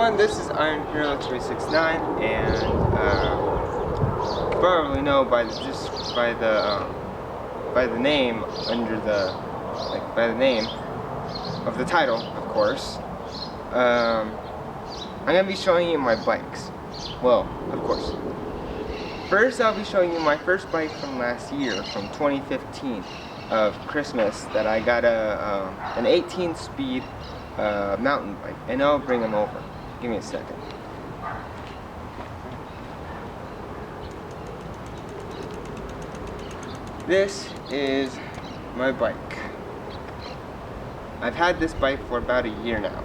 everyone, this is Iron Hero 369, and you probably know by the name under the by the name of the title, of course. I'm gonna be showing you my bikes. Well, of course. First, I'll be showing you my first bike from last year, from 2015, of Christmas, that I got an 18-speed mountain bike, and I'll bring them over. Give me a second. This is my bike. I've had this bike for about a year now.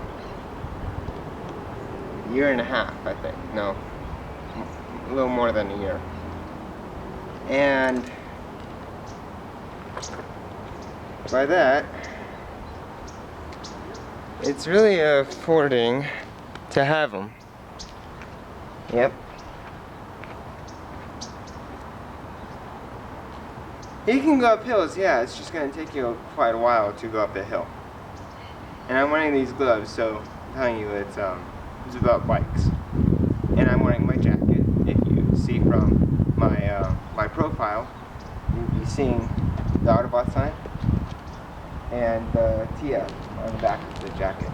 A year and a half, I think. No, a little more than a year. And by that, it's really affording to have them. Yep. You can go up hills, yeah, it's just going to take you quite a while to go up the hill. And I'm wearing these gloves, so I'm telling you it's about bikes. And I'm wearing my jacket. If you see from my profile, you'll be seeing the Autobot sign and the TF on the back of the jacket.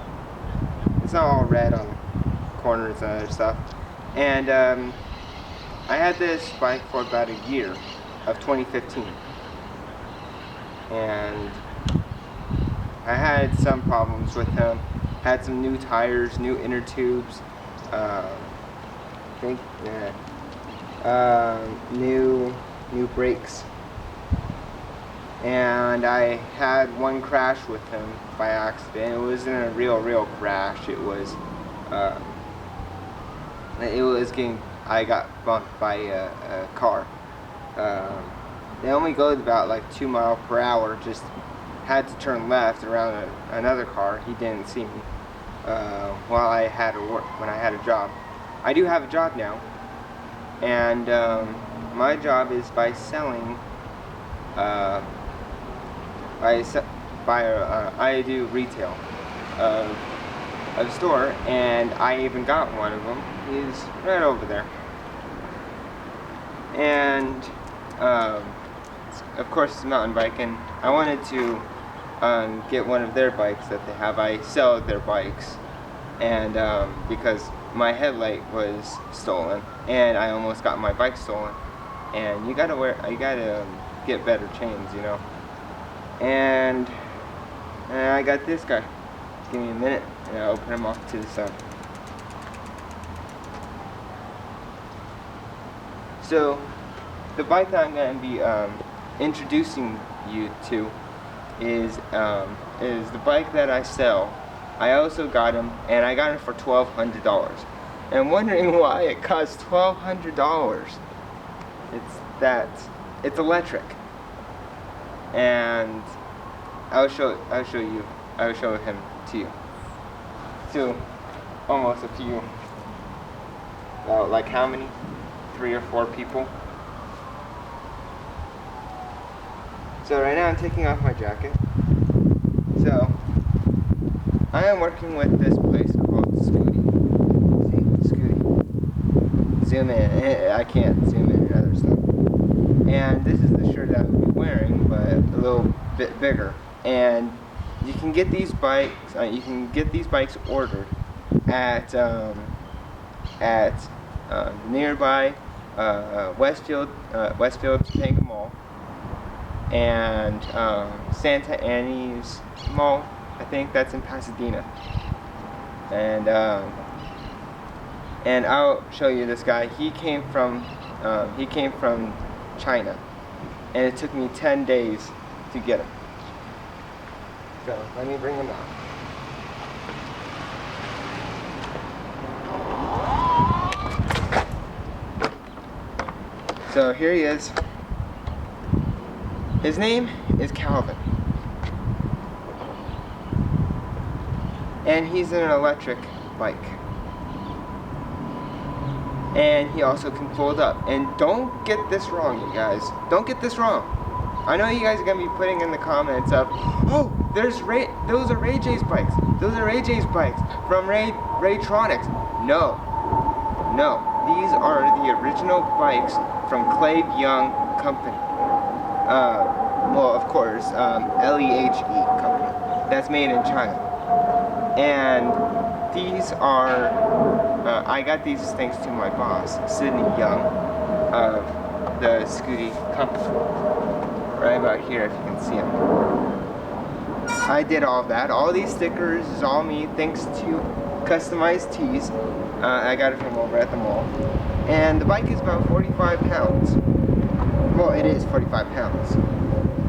It's not all red on the corners and other stuff. And I had this bike for about a year of 2015. And I had some problems with him. Had some new tires, new inner tubes, new brakes. And I had one crash with him by accident. It wasn't a real crash. It was I got bumped by a car. They only go about like 2 miles per hour. Just had to turn left around another car. He didn't see me while I had to work, when I had a job. I do have a job now, and my job is by selling. I do retail of a store, and I even got one of them. He's right over there. And of course, it's a mountain bike, and I wanted to get one of their bikes that they have. I sell their bikes, and because my headlight was stolen, and I almost got my bike stolen. And you gotta get better chains, you know. And I got this guy. Give me a minute, and I'll open him off to the side. So, the bike that I'm going to be introducing you to is the bike that I sell. I also got him, and I got him for $1,200. And I'm wondering why it costs $1,200. It's electric. And I'll show him to you. To almost a few, like how many? 3 or 4 people. So right now I'm taking off my jacket. So I am working with this place called Scooty. See, Scooty. Zoom in. I can't zoom in and other stuff. And this is the shirt that I'll be wearing, but a little bit bigger. And you can get these bikes. Ordered at nearby Westfield Topanga Mall and Santa Ana's Mall. I think that's in Pasadena. And I'll show you this guy. He came from China, and it took me 10 days to get him. So let me bring him out. So here he is. His name is Calvin. And he's in an electric bike. And he also can fold up. And don't get this wrong, you guys. Don't get this wrong. I know you guys are going to be putting in the comments of, oh, those are Ray J's bikes. Those are Ray J's bikes from Raytronics. No. These are the original bikes from CleveYoung company. Well, of course, LEHE company. That's made in China. And these are, I got these thanks to my boss, Sydney Young, of the Scooty company. Right about here, if you can see him. I did all of that. All these stickers is all me, thanks to customized tees. I got it from over at the mall. And the bike is about 45 pounds. Well, it is 45 pounds.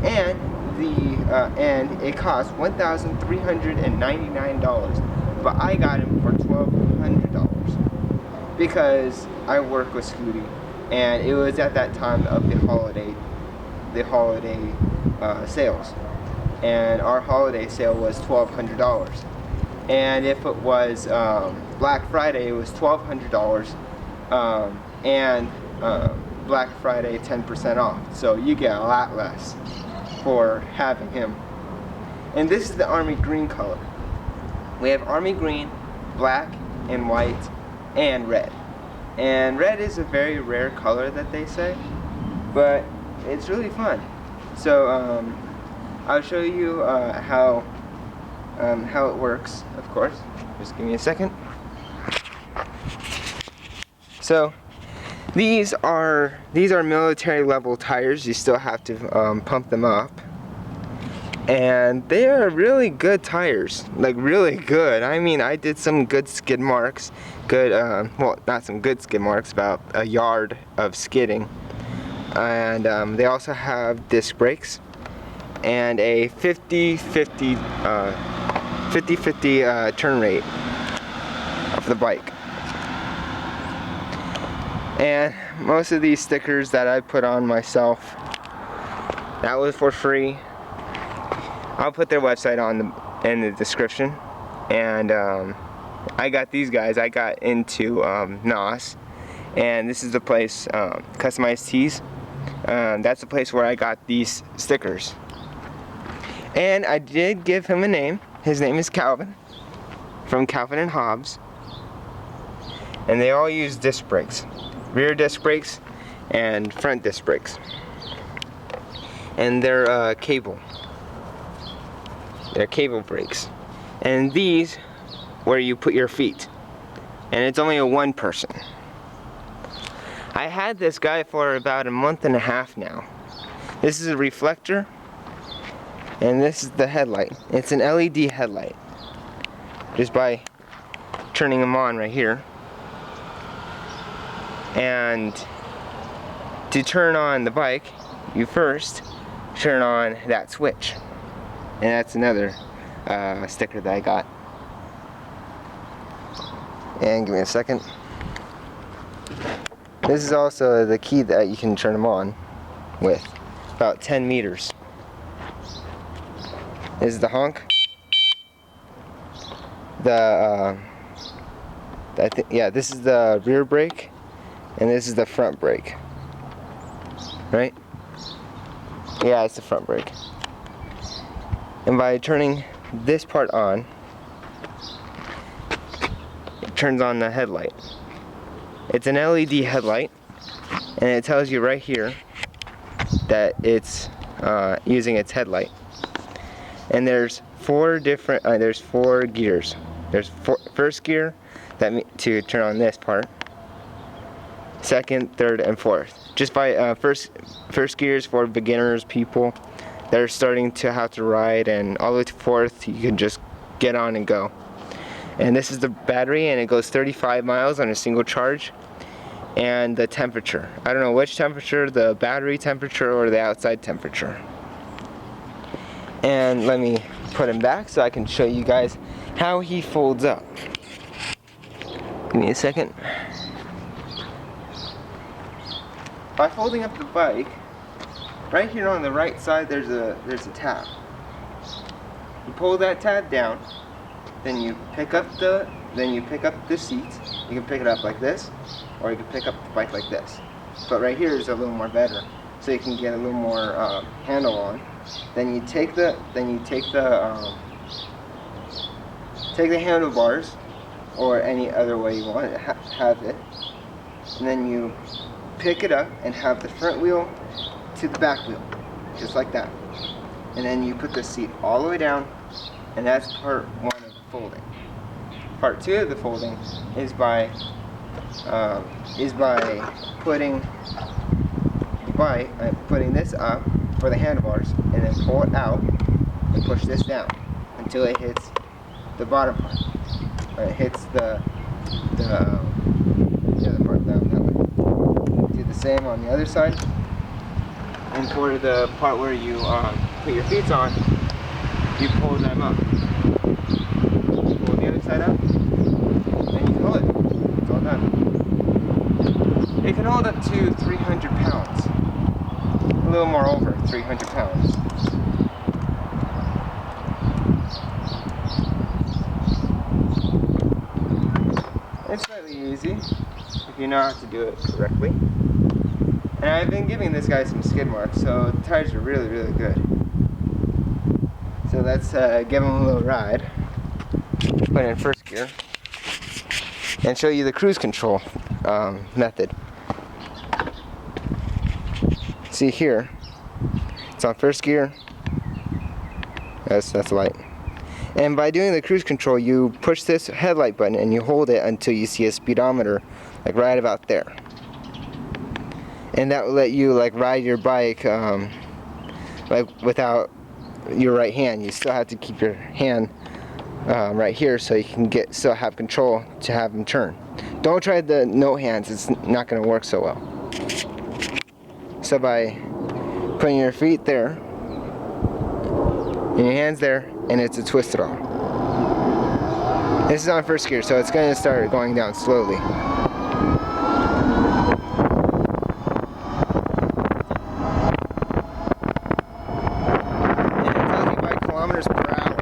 And and it cost $1,399. But I got him for $1,200 because I work with Scooty, and it was at that time of the holiday sales. And our holiday sale was $1,200. And if it was Black Friday, it was $1,200, and Black Friday 10% off. So you get a lot less for having him. And this is the army green color. We have army green, black, and white, and red. And red is a very rare color that they say, but it's really fun. So I'll show you how it works, of course. Just give me a second. So these are military level tires. You still have to pump them up, and they are really good tires, like really good. I mean, I did some good skid marks, well, not some good skid marks, about a yard of skidding. And they also have disc brakes and a 50-50 turn rate of the bike. And most of these stickers that I put on myself, that was for free. I'll put their website in the description. And I got these guys. I got into NOS, and this is the place, Customized Tees. That's the place where I got these stickers. And I did give him a name. His name is Calvin, from Calvin and Hobbes. And they all use disc brakes. Rear disc brakes and front disc brakes. And they're cable. They're cable brakes. And these, where you put your feet. And it's only a one person. I had this guy for about a month and a half now. This is a reflector, and this is the headlight. It's an LED headlight. Just by turning them on right here. And to turn on the bike, you first turn on that switch. And that's another sticker that I got. And give me a second. This is also the key that you can turn them on with, about 10 meters. This is the honk. This is the rear brake, and this is the front brake. Right? Yeah, it's the front brake. And by turning this part on, it turns on the headlight. It's an LED headlight, and it tells you right here that it's using its headlight. And there's four different, there's four gears. There's first gear to turn on this part, second, third, and fourth. Just by first gears for beginners, people that are starting to have to ride, and all the way to fourth, you can just get on and go. And this is the battery, and it goes 35 miles on a single charge. And the temperature. I don't know which temperature, the battery temperature or the outside temperature. And let me put him back so I can show you guys how he folds up. Give me a second. By folding up the bike, right here on the right side there's a tab. You pull that tab down, then you pick up the seat. You can pick it up like this, or you can pick up the bike like this. But right here is a little more better, so you can get a little more handle on. Then you take the handlebars, or any other way you want to have it. And then you pick it up and have the front wheel to the back wheel, just like that. And then you put the seat all the way down, and that's part one of the folding. Part two of the folding is by putting this up for the handlebars, and then pull it out and push this down until it hits the bottom part. Or it hits the other part down that way. Do the same on the other side. And for the part where you put your feet on, you pull them up. Pull the other side up, and you pull it. It's all done. It can hold up to 300 pounds. A little more over 300 pounds. It's slightly easy if you know how to do it correctly. And I've been giving this guy some skid marks, so the tires are really, really good. So let's give him a little ride. Put it in first gear. And show you the cruise control method. See here, it's on first gear. That's light. And by doing the cruise control, you push this headlight button and you hold it until you see a speedometer, like right about there. And that will let you like ride your bike like without your right hand. You still have to keep your hand right here so you can still have control to have them turn. Don't try the no hands, it's not going to work so well. So by putting your feet there, and your hands there, and it's a twisted arm. This is on first gear, so it's going to start going down slowly. And it tells you by kilometers per hour.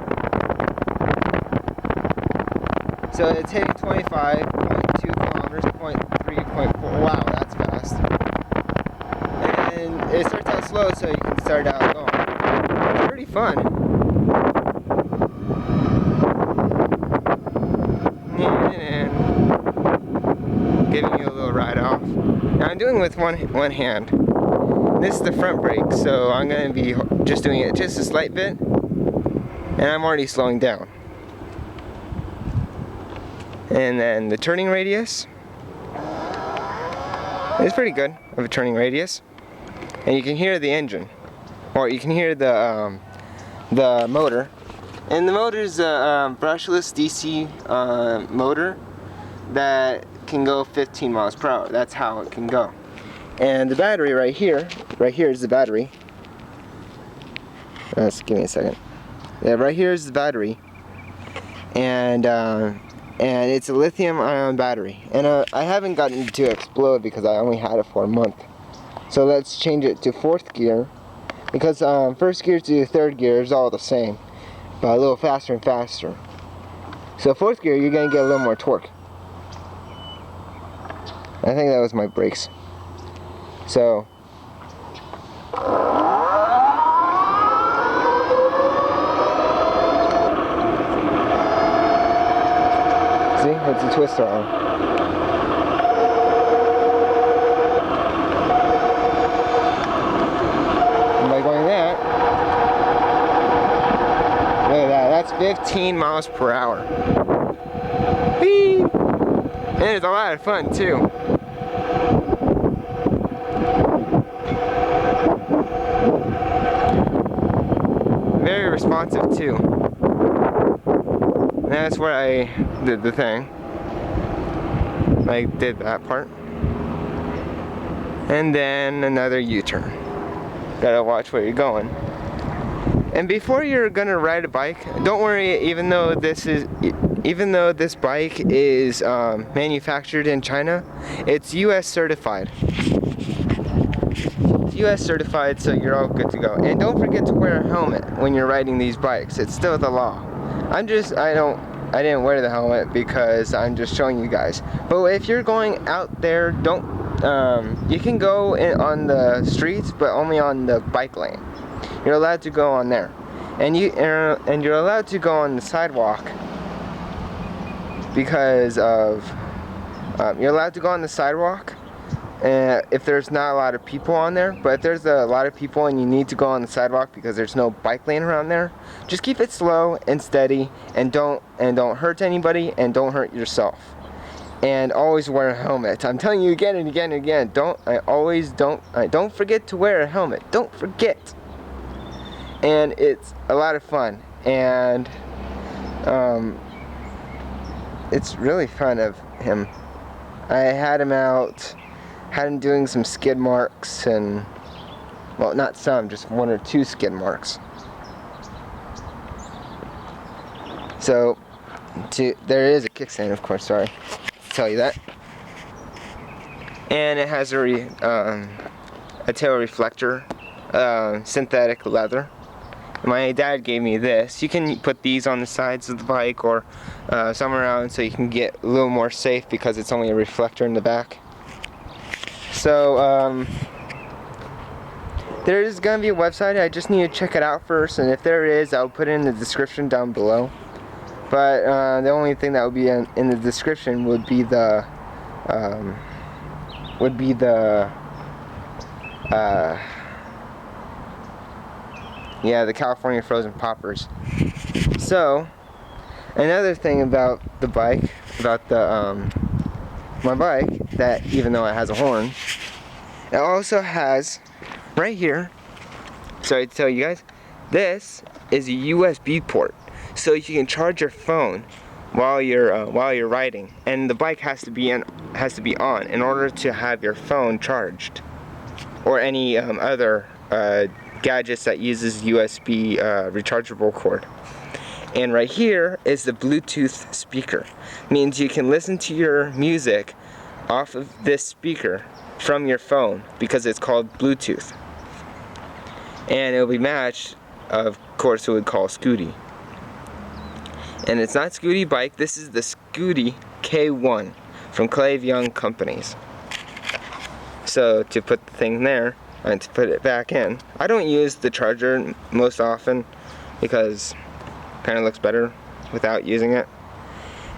So it's hitting 25.2 kilometers, 0.3, 0.4. Wow, that's fast. And it starts out slow, so you can start out going. It's pretty fun. And giving you a little ride off. Now I'm doing it with one hand. This is the front brake, so I'm going to be just doing it just a slight bit, and I'm already slowing down. And then the turning radius is pretty good of a turning radius, and you can hear the engine, or you can hear the motor. And the motor is a brushless DC motor that can go 15 miles per hour. That's how it can go. And the battery right here is the battery. Give me a second. Yeah, right here is the battery, and it's a lithium-ion battery. And I haven't gotten it to explode because I only had it for a month. So let's change it to fourth gear, because first gear to third gear is all the same, but a little faster and faster. So fourth gear, you're going to get a little more torque. I think that was my brakes. So see, it's a twister arm. And by going that, look at that, that's 15 miles per hour. Whee! And it's a lot of fun too. Very responsive too. And that's where I did the thing. I did that part. And then another U-turn. Gotta watch where you're going. And before you're gonna ride a bike, don't worry, even though this bike is manufactured in China, it's US certified. US certified, so you're all good to go. And don't forget to wear a helmet when you're riding these bikes. It's still the law. I didn't wear the helmet because I'm just showing you guys. But if you're going out there, you can go on the streets, but only on the bike lane. You're allowed to go on there. And you're allowed to go on the sidewalk because of you're allowed to go on the sidewalk if there's not a lot of people on there, but if there's a lot of people and you need to go on the sidewalk because there's no bike lane around there, just keep it slow and steady, and don't hurt anybody, and don't hurt yourself. And always wear a helmet. I'm telling you again and again and again, don't forget to wear a helmet. Don't forget. And it's a lot of fun, and it's really fun of him. I had him out, had him doing some skid marks, and, well, not some, just 1 or 2 skid marks. So, there is a kickstand, of course, sorry to tell you that. And it has a tail reflector, synthetic leather. My dad gave me this. You can put these on the sides of the bike or somewhere around so you can get a little more safe because it's only a reflector in the back. So there is going to be a website. I just need to check it out first, and if there is, I'll put it in the description down below. But the only thing that would be in the description would be the the California frozen poppers. So another thing about the bike, about my bike, that even though it has a horn, it also has right here, sorry to tell you guys, this is a USB port, so you can charge your phone while you're riding, and the bike has to be on in order to have your phone charged, or any other gadgets that uses USB rechargeable cord. And right here is the Bluetooth speaker. Means you can listen to your music off of this speaker from your phone because it's called Bluetooth. And it'll be matched, of course, it would call Scooty. And it's not Scooty bike, this is the Scooty K1 from CleveYoung companies. So to put the thing there and to put it back in, I don't use the charger most often because it kind of looks better without using it.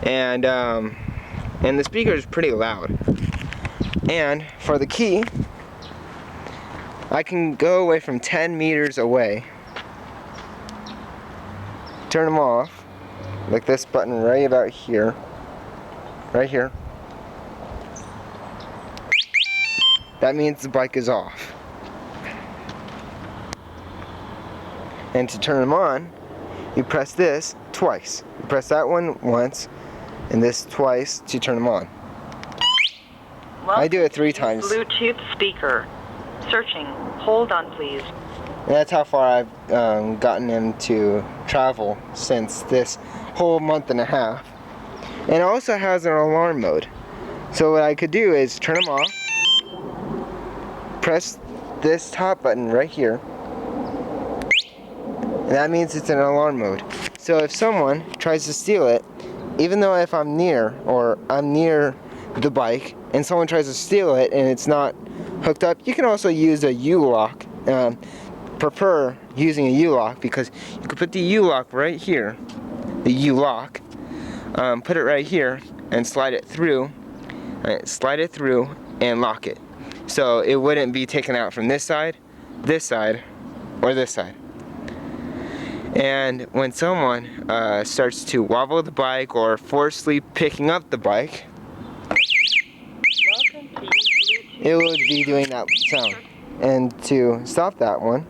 And the speaker is pretty loud. And for the key, I can go away from 10 meters away, turn them off, like this button right about here, right here. That means the bike is off. And to turn them on, you press this twice. You press that one once, and this twice to turn them on. Welcome. I do it 3 times. Bluetooth speaker. Searching. Hold on, please. And that's how far I've gotten him to travel since this whole month and a half. And it also has an alarm mode. So what I could do is turn them off, press this top button right here, and that means it's in alarm mode. So if someone tries to steal it, even though if I'm near the bike and someone tries to steal it and it's not hooked up, you can also use a U-lock. Prefer using a U-lock because you can put the U-lock right here, the U-lock, put it right here and slide it through and lock it. So it wouldn't be taken out from this side, or this side. And when someone starts to wobble the bike or forcefully picking up the bike, it would be doing that sound. And to stop that one,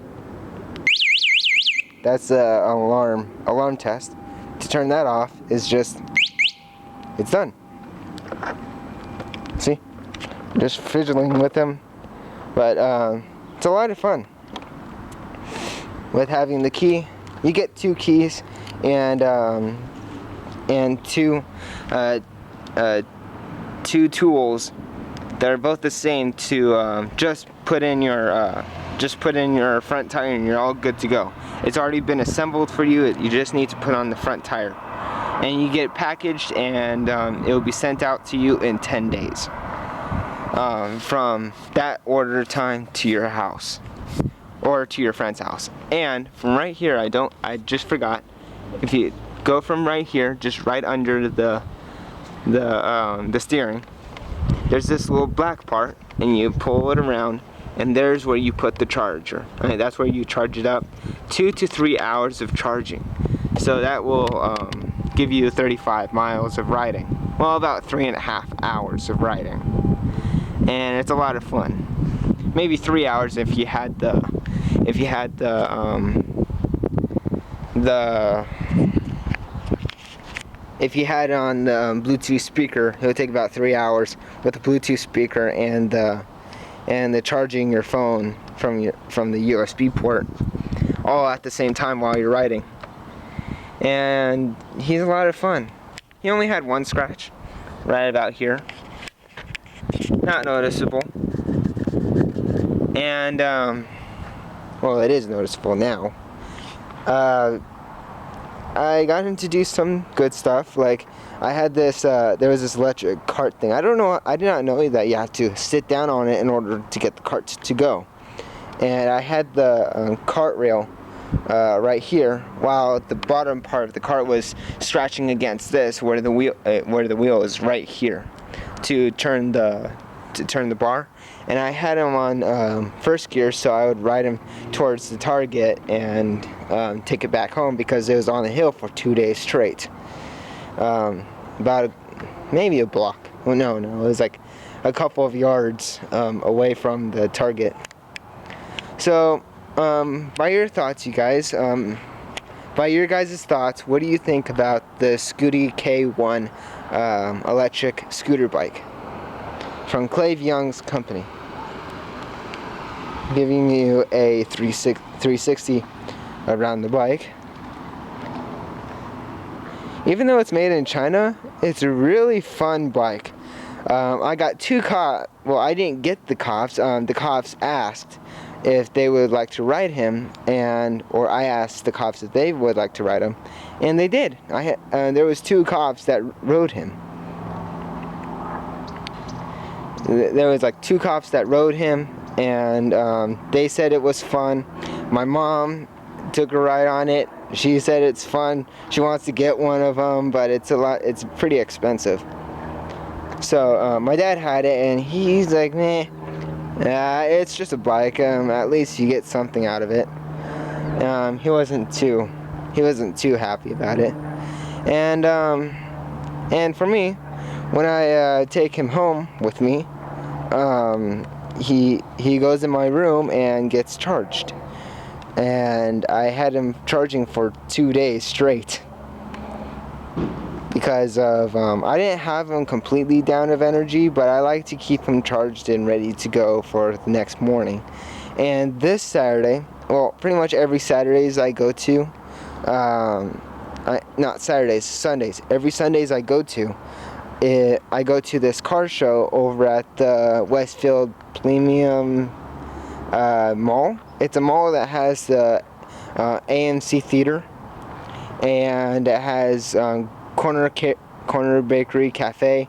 that's an alarm test. To turn that off is just, it's done. See? Just fiddling with them. But it's a lot of fun with having the key. You get 2 keys and 2 tools that are both the same to just put in your front tire and you're all good to go. It's already been assembled for you. You just need to put on the front tire, and you get it packaged, and it will be sent out to you in 10 days from that order time to your house or to your friend's house. And from right here, I just forgot, if you go from right here, just right under the the steering, there's this little black part, and you pull it around, and there's where you put the charger. Right, that's where you charge it up. 2 to 3 hours of charging. So that will give you 35 miles of riding. Well, about 3.5 hours of riding, and it's a lot of fun. Maybe 3 hours if you had the if you had on the Bluetooth speaker. It would take about 3 hours with the Bluetooth speaker and the charging your phone from the USB port, all at the same time while you're riding. And he's a lot of fun. He only had one scratch, right about here, not noticeable. And well, it is noticeable now. I got him to do some good stuff. Like, I had this, there was this electric cart thing. I did not know that you have to sit down on it in order to get the cart to go. And I had the cart rail right here, while the bottom part of the cart was scratching against this, where the wheel is right here to turn the bar. And I had him on first gear, so I would ride him towards the target and take it back home, because it was on the hill for 2 days straight. Maybe a block. Well, no, it was like a couple of yards away from the target. So, by your thoughts, you guys, by your guys' thoughts, what do you think about the Scooty K1 electric scooter bike from CleveYoung's company? Giving you a 360 around the bike. Even though it's made in China, it's a really fun bike. I got two cops. Well, I didn't get the cops. The cops asked if they would like to ride him, or I asked the cops if they would like to ride him, and they did. There was 2 cops that rode him. There was like 2 cops that rode him, and they said it was fun. My mom took a ride on it. She said it's fun. She wants to get one of them, but it's pretty expensive. So my dad had it, and he's like, meh, it's just a bike. At least you get something out of it. He wasn't too happy about it. And for me, when I take him home with me, he goes in my room and gets charged. And I had him charging for 2 days straight, because of I didn't have him completely down of energy, but I like to keep him charged and ready to go for the next morning. And this Saturday, well, pretty much every Saturdays I go to, not Saturdays, Sundays. Every Sundays I go to this car show over at the Westfield Premium Mall. It's a mall that has the AMC Theater, and it has corner bakery, cafe,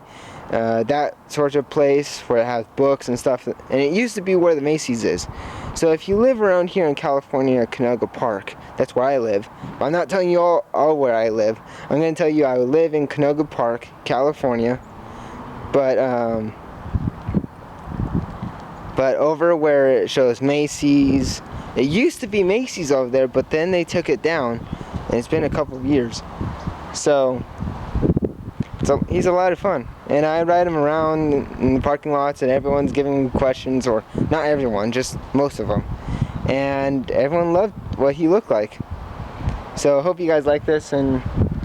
that sort of place where it has books and stuff. And it used to be where the Macy's is. So if you live around here in California, Canoga Park, that's where I live. But I'm not telling you all where I live. I'm going to tell you I live in Canoga Park, California. But over where it shows Macy's, it used to be Macy's over there, but then they took it down, and it's been a couple of years. So he's a lot of fun, and I ride him around in the parking lots, and everyone's giving him questions, or not everyone, just most of them, and everyone loved what he looked like. So I hope you guys like this, and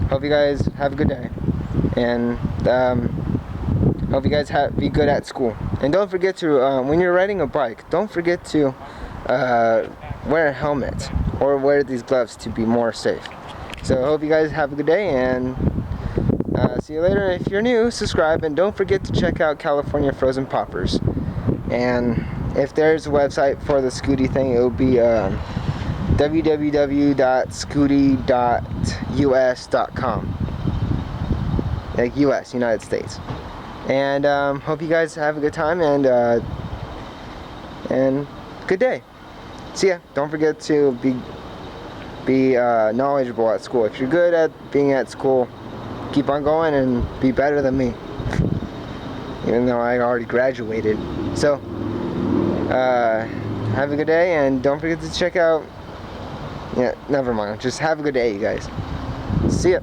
hope you guys have a good day, and hope you guys be good at school. And don't forget to, when you're riding a bike, don't forget to wear a helmet or wear these gloves to be more safe. So I hope you guys have a good day, and see you later. If you're new, subscribe, and don't forget to check out California Frozen Poppers. And if there's a website for the Scooty thing, it will be www.scooty.us.com, like US, United States. And hope you guys have a good time, and good day. See ya. Don't forget to be knowledgeable at school. If you're good at being at school, keep on going and be better than me. even though I already graduated. So, have a good day, and don't forget to check out, yeah, never mind, just have a good day, you guys. See ya.